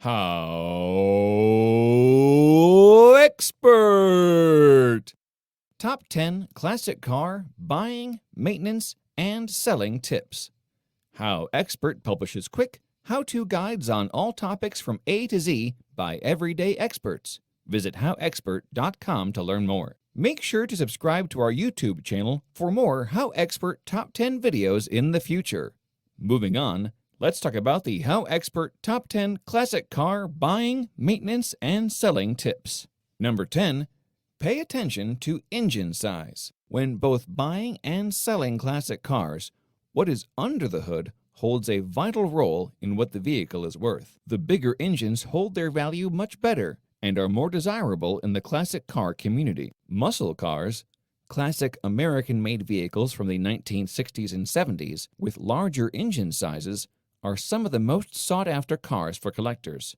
HowExpert! Top 10 classic car buying, maintenance, and selling tips. HowExpert publishes quick, how-to guides on all topics from A to Z by everyday experts. Visit howexpert.com to learn more. Make sure to subscribe to our YouTube channel for more HowExpert Top 10 videos in the future. Moving on, let's talk about the HowExpert Top 10 Classic Car Buying, Maintenance, and Selling Tips. Number 10. Pay attention to engine size. When both buying and selling classic cars, what is under the hood holds a vital role in what the vehicle is worth. The bigger engines hold their value much better and are more desirable in the classic car community. Muscle cars, classic American-made vehicles from the 1960s and 70s with larger engine sizes, are some of the most sought-after cars for collectors.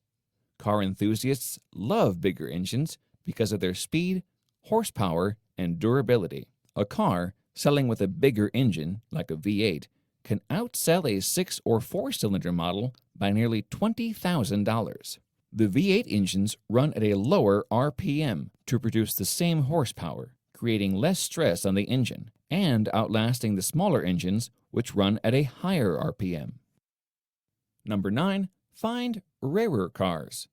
Car enthusiasts love bigger engines because of their speed, horsepower, and durability. A car selling with a bigger engine, like a V8, can outsell a 6- or 4-cylinder model by nearly $20,000. The V8 engines run at a lower RPM to produce the same horsepower, creating less stress on the engine, and outlasting the smaller engines which run at a higher RPM. Number 9. Find rarer cars.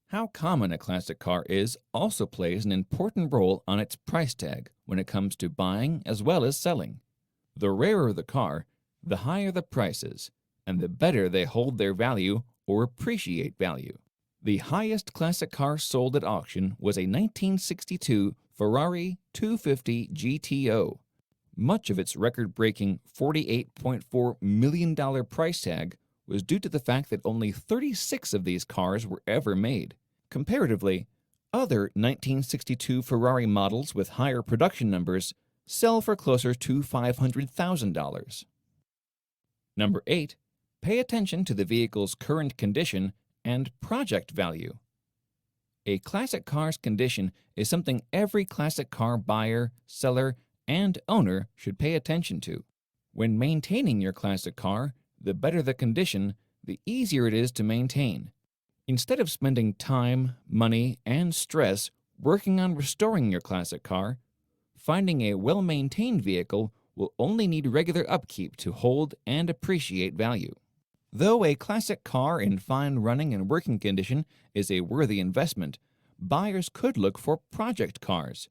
How common a classic car is also plays an important role on its price tag when it comes to buying as well as selling. The rarer the car, the higher the prices, and the better they hold their value or appreciate value. The highest classic car sold at auction was a 1962 Ferrari 250 GTO. Much of its record-breaking $48.4 million price tag was due to the fact that only 36 of these cars were ever made. Comparatively, other 1962 Ferrari models with higher production numbers sell for closer to $500,000. Number 8. Pay attention to the vehicle's current condition and project value. A classic car's condition is something every classic car buyer, seller, and owner should pay attention to. When maintaining your classic car, the better the condition, the easier it is to maintain. Instead of spending time, money, and stress working on restoring your classic car, finding a well-maintained vehicle will only need regular upkeep to hold and appreciate value. Though a classic car in fine running and working condition is a worthy investment, buyers could look for project cars.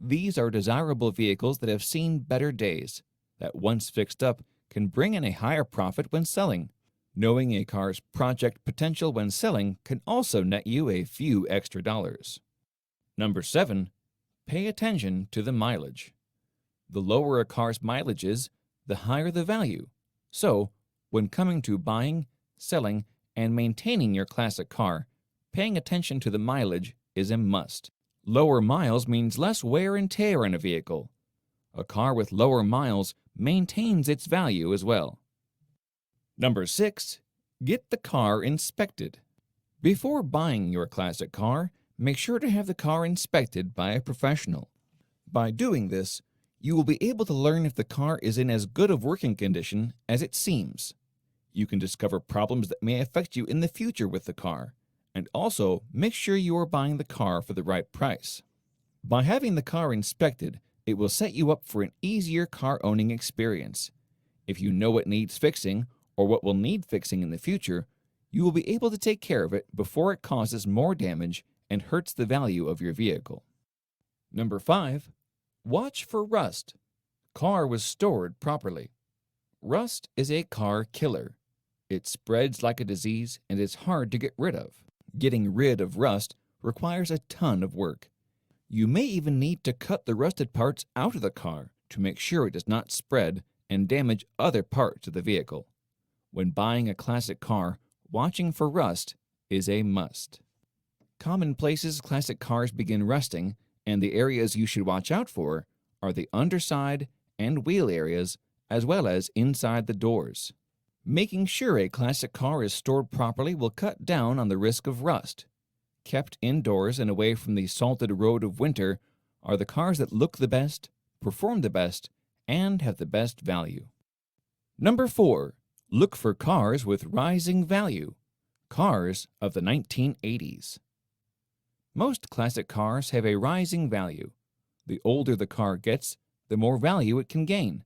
These are desirable vehicles that have seen better days, that once fixed up can bring in a higher profit when selling. Knowing a car's project potential when selling can also net you a few extra dollars. Number 7. Pay attention to the mileage. The lower a car's mileage is, the higher the value. So, when coming to buying, selling, and maintaining your classic car, paying attention to the mileage is a must. Lower miles means less wear and tear in a vehicle. A car with lower miles maintains its value as well. Number 6. Get the car inspected. Before buying your classic car, make sure to have the car inspected by a professional. By doing this, you will be able to learn if the car is in as good of working condition as it seems. You can discover problems that may affect you in the future with the car, and also make sure you are buying the car for the right price. By having the car inspected, it will set you up for an easier car owning experience. If you know what needs fixing or what will need fixing in the future, you will be able to take care of it before it causes more damage and hurts the value of your vehicle. Number 5. Watch for rust. Car was stored properly. Rust is a car killer. It spreads like a disease and is hard to get rid of. Getting rid of rust requires a ton of work. You may even need to cut the rusted parts out of the car to make sure it does not spread and damage other parts of the vehicle. When buying a classic car, watching for rust is a must. Common places classic cars begin rusting, and the areas you should watch out for are the underside and wheel areas, as well as inside the doors. Making sure a classic car is stored properly will cut down on the risk of rust. Kept indoors and away from the salted road of winter are the cars that look the best, perform the best, and have the best value. Number 4. Look for cars with rising value. Cars of the 1980s. Most classic cars have a rising value. The older the car gets, the more value it can gain.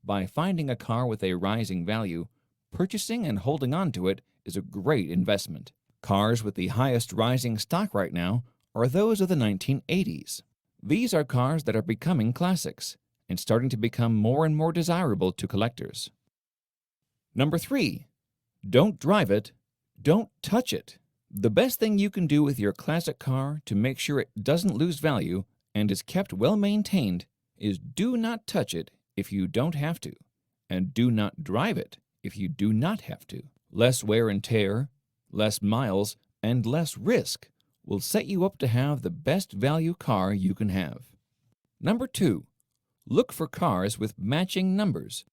By finding a car with a rising value, purchasing and holding on to it is a great investment. Cars with the highest rising stock right now are those of the 1980s. These are cars that are becoming classics and starting to become more and more desirable to collectors. Number 3. Don't drive it, don't touch it. The best thing you can do with your classic car to make sure it doesn't lose value and is kept well maintained is do not touch it if you don't have to, and do not drive it if you do not have to. Less wear and tear, less miles, and less risk will set you up to have the best value car you can have. Number 2. Look for cars with matching numbers.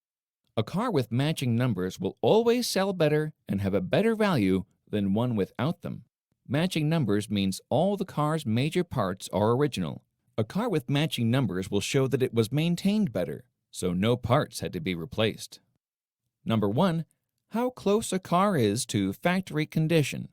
A car with matching numbers will always sell better and have a better value than one without them. Matching numbers means all the car's major parts are original. A car with matching numbers will show that it was maintained better, so no parts had to be replaced. Number 1. How close a car is to factory condition.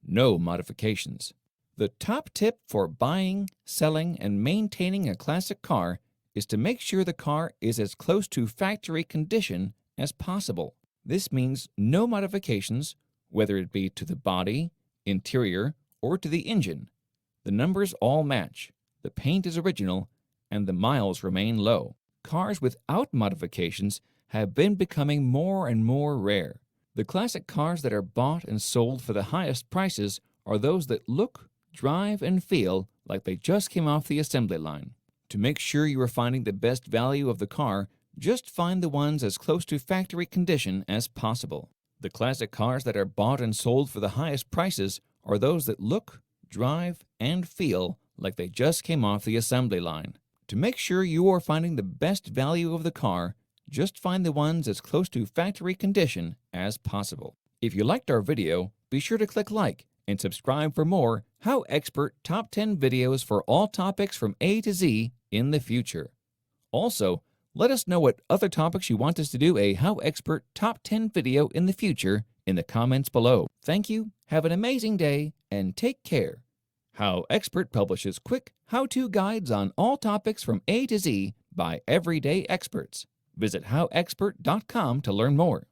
No modifications. The top tip for buying, selling, and maintaining a classic car is to make sure the car is as close to factory condition as possible. This means no modifications, whether it be to the body, interior, or to the engine. The numbers all match, the paint is original, and the miles remain low. Cars without modifications have been becoming more and more rare. The classic cars that are bought and sold for the highest prices are those that look, drive, and feel like they just came off the assembly line. To make sure you are finding the best value of the car, just find the ones as close to factory condition as possible. The classic cars that are bought and sold for the highest prices are those that look, drive, and feel like they just came off the assembly line. To make sure you are finding the best value of the car, just find the ones as close to factory condition as possible. If you liked our video, be sure to click like and subscribe for more HowExpert Top 10 videos for all topics from A to Z in the future. Also, let us know what other topics you want us to do a HowExpert Top 10 video in the future in the comments below. Thank you, have an amazing day, and take care. HowExpert publishes quick how-to guides on all topics from A to Z by everyday experts. Visit howexpert.com to learn more.